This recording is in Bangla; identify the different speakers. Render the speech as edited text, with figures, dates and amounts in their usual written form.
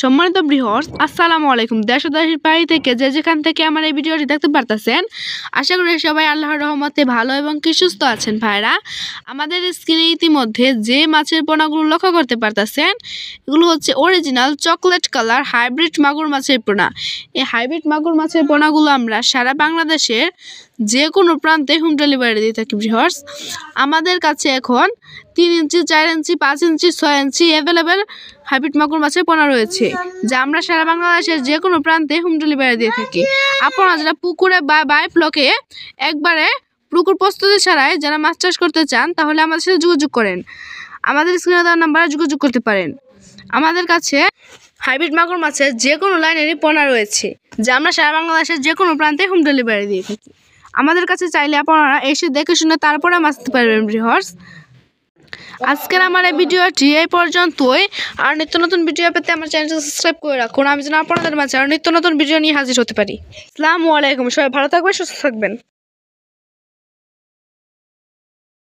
Speaker 1: সম্মানিত ভিউয়ার্স, আসসালামু আলাইকুম। দেশ ও দেশের বাইরে থেকে যে যেখান থেকে আমার এই ভিডিওটি দেখতে পারতেছেন, আশা করি সবাই আল্লাহর রহমতে ভালো এবং কি সুস্থ আছেন। ভাইরা, আমাদের স্ক্রিনে ইতিমধ্যে যে মাছের পোনাগুলো লক্ষ্য করতে পারতেছেন, এগুলো হচ্ছে অরিজিনাল চকলেট কালার হাইব্রিড মাগুর মাছের পোনা। এই হাইব্রিড মাগুর মাছের পোনাগুলো আমরা সারা বাংলাদেশের যে কোনো প্রান্তে হোম ডেলিভারি দিয়ে থাকি। ভিউয়ার্স, আমাদের কাছে এখন 3 ইঞ্চি, 4 ইঞ্চি, 5 ইঞ্চি, 6 ইঞ্চি অ্যাভেলেবেল হাইব্রিড মাগুর মাছের পোনা রয়েছে, যা আমরা সারা বাংলাদেশের যে কোনো প্রান্তে হোম ডেলিভারি দিয়ে থাকি। আপনারা যারা পুকুরে বা বাইফ্লকে একবারে পুকুর প্রস্তুতি ছাড়াই যারা মাছ চাষ করতে চান, তাহলে আমাদের সাথে যোগাযোগ করেন। আমাদের স্ক্রিনে দেওয়া নাম্বারে যোগাযোগ করতে পারেন। আমাদের কাছে হাইব্রিড মাগুর মাছের যে কোনো লাইনেরই পোনা রয়েছে, যা আমরা সারা বাংলাদেশের যে কোনো প্রান্তে হোম ডেলিভারি দিয়ে থাকি। আমাদের কাছে চাইলে আপনারা এসে দেখে শুনে তারপরে মাছ নিতে পারবেন। ভিউয়ার্স, আজকের আমার এই ভিডিওটি এই পর্যন্তই। আর নিত্য নতুন ভিডিও পেতে আমার চ্যানেলটি সাবস্ক্রাইব করে রাখুন, আমি যেন আপনাদের মাঝে আর নিত্য নতুন ভিডিও নিয়ে হাজির হতে পারি। আসসালামু আলাইকুম। সবাই ভালো থাকবেন, সুস্থ থাকবেন।